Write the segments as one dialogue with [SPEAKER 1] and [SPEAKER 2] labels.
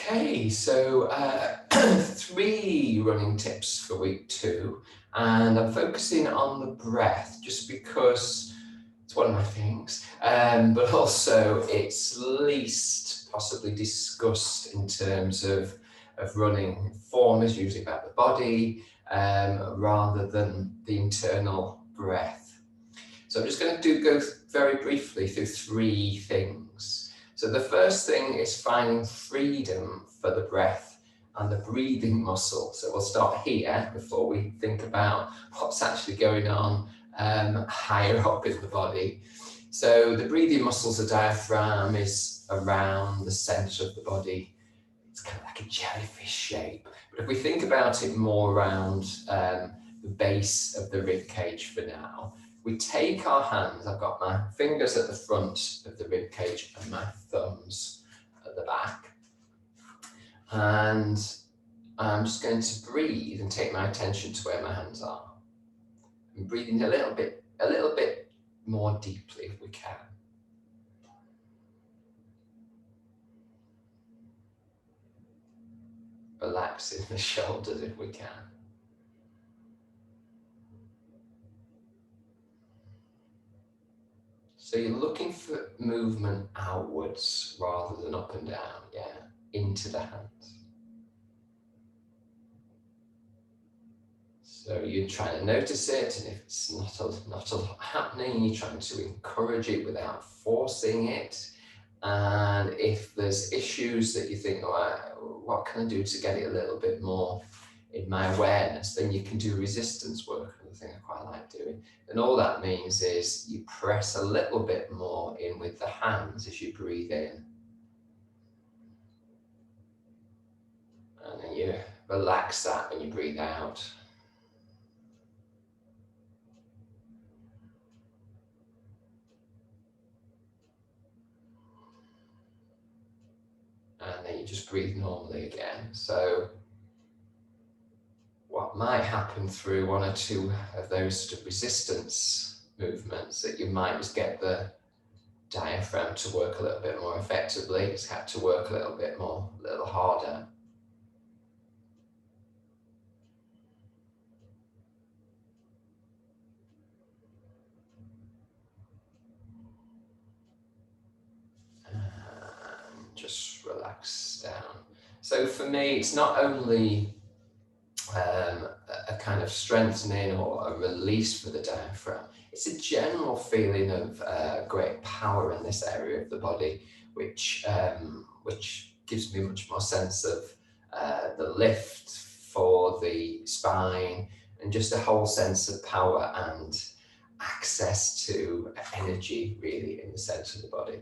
[SPEAKER 1] Okay, so 3 running tips for week 2, and I'm focusing on the breath just because it's one of my things, but also it's least possibly discussed in terms of running. Form is usually about the body rather than the internal breath. So I'm just going to go very briefly through 3 things. So the first thing is finding freedom for the breath and the breathing muscle. So we'll start here before we think about what's actually going on higher up in the body. So the breathing muscles, the diaphragm is around the center of the body. It's kind of like a jellyfish shape. But if we think about it more around the base of the rib cage for now, we take our hands, I've got my fingers at the front of the rib cage and my thumbs at the back. And I'm just going to breathe and take my attention to where my hands are. I'm breathing a little bit more deeply if we can. Relaxing the shoulders if we can. So you're looking for movement outwards rather than up and down, into the hands. So you're trying to notice it, and if it's not a lot happening, you're trying to encourage it without forcing it. And if there's issues that you think, oh, what can I do to get it a little bit more in my awareness, then you can do resistance work, another thing I quite like doing. And all that means is you press a little bit more in with the hands as you breathe in. And then you relax that when you breathe out. And then you just breathe normally again. So what might happen through 1 or 2 of those sort of resistance movements, that you might just get the diaphragm to work a little bit more effectively. It's had to work a little bit more, a little harder. And just relax down. So for me, it's not only a kind of strengthening or a release for the diaphragm. It's a general feeling of great power in this area of the body, which gives me much more sense of the lift for the spine and just a whole sense of power and access to energy really in the center of the body.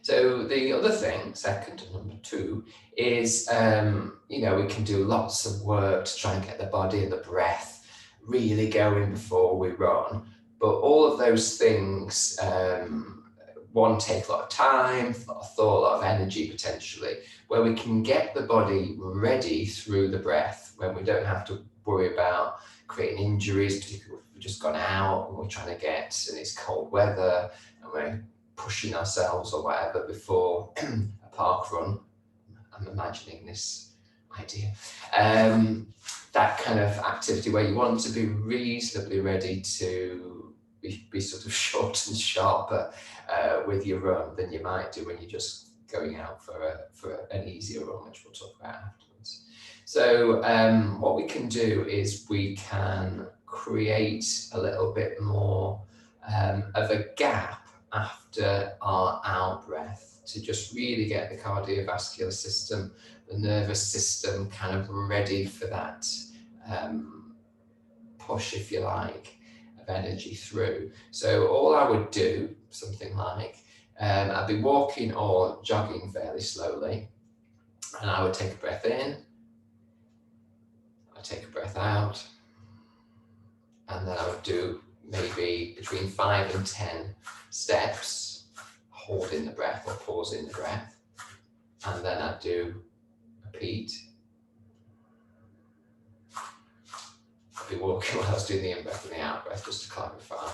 [SPEAKER 1] So the other thing, second, number 2, is, we can do lots of work to try and get the body and the breath really going before we run. But all of those things, one, take a lot of time, a lot of thought, a lot of energy potentially, where we can get the body ready through the breath, when we don't have to worry about creating injuries, particularly if we've just gone out and we're trying to get, and it's cold weather, and we're pushing ourselves or whatever before a park run. I'm imagining this idea. That kind of activity where you want to be reasonably ready to be sort of short and sharper with your run than you might do when you're just going out for an easier run, which we'll talk about afterwards. So what we can do is we can create a little bit more of a gap after our out breath to just really get the cardiovascular system, the nervous system kind of ready for that push, if you like, of energy through. So all I would do, something like, I'd be walking or jogging fairly slowly, and I would take a breath in, I'd take a breath out, and then I would do maybe between 5 and 10 steps, holding the breath or pausing the breath, and then I'd do repeat. I'd be walking while I was doing the in-breath and the out-breath, just to clarify.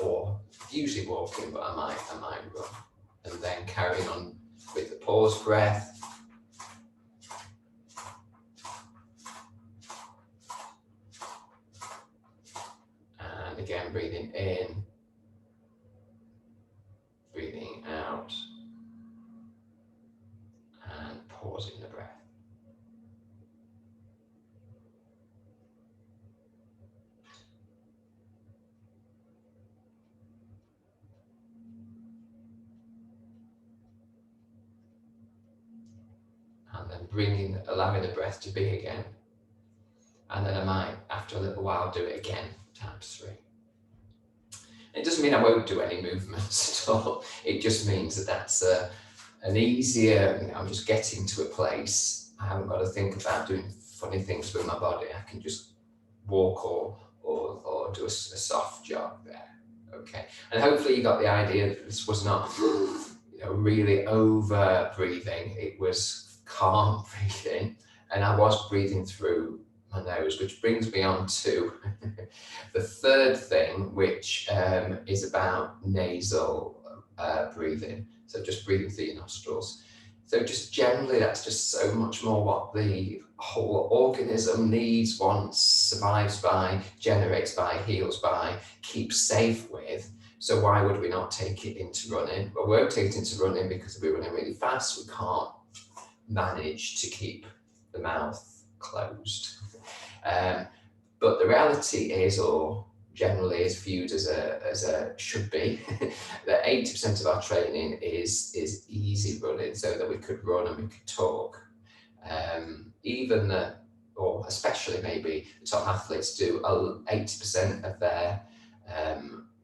[SPEAKER 1] Or usually walking, but I might run and then carrying on with the pause breath. And again, breathing in, breathing out, and pausing the breath. And then allowing the breath to be again. And then I might, after a little while, do it again, ×3. It doesn't mean I won't do any movements at all. It just means that that's an easier, I'm just getting to a place. I haven't got to think about doing funny things with my body. I can just walk or do a soft jog there. Okay. And hopefully you got the idea that this was not, really over breathing. It was calm breathing. And I was breathing through my nose, which brings me on to the third thing, which is about nasal breathing. So just breathing through your nostrils. So just generally, that's just so much more what the whole organism needs, wants, survives by, generates by, heals by, keeps safe with. So why would we not take it into running? Well, we won't take it into running because if we're running really fast, we can't manage to keep the mouth closed. But the reality is, or generally is viewed as a should be, that 80% of our training is easy running, so that we could run and we could talk. Or especially maybe the top athletes do 80% of their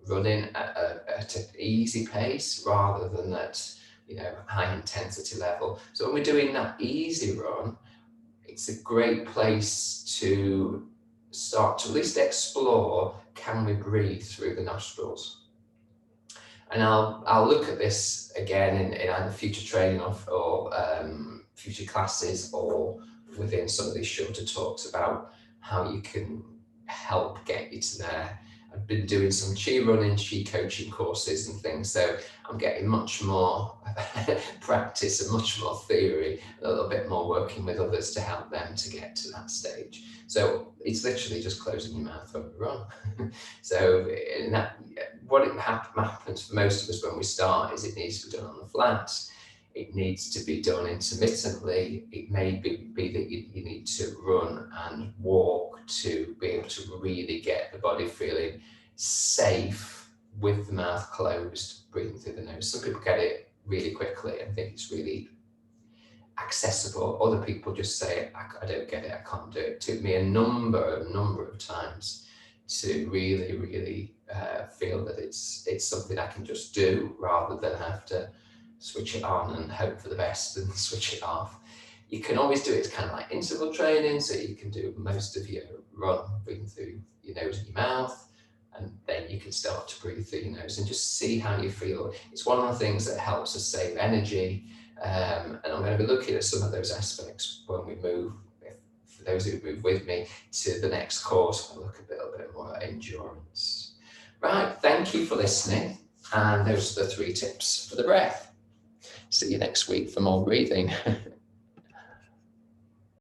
[SPEAKER 1] running at an easy pace rather than at high intensity level. So when we're doing that easy run, it's a great place to start to at least explore, can we breathe through the nostrils? And I'll look at this again in either future training or future classes, or within some of these shorter talks about how you can help get you to there. I've been doing some chi running, chi coaching courses and things, so I'm getting much more practice and much more theory, a little bit more working with others to help them to get to that stage. So it's literally just closing your mouth when we run. So what happens for most of us when we start is it needs to be done on the flat. It needs to be done intermittently. It may be that you need to run and walk to be able to really get the body feeling safe with the mouth closed, breathing through the nose. Some people get it really quickly and think it's really accessible. Other people just say, I don't get it, I can't do it. It took me a number of times to really, really feel that it's something I can just do rather than have to switch it on and hope for the best and switch it off. You can always do it. It's kind of like interval training, so you can do most of your run breathing through your nose and your mouth, and then you can start to breathe through your nose and just see how you feel. It's one of the things that helps us save energy, and I'm going to be looking at some of those aspects when we move. For those who move with me to the next course, I'll look a little bit more at endurance. Right, thank you for listening, and those are the 3 tips for the breath. See you next week for more breathing.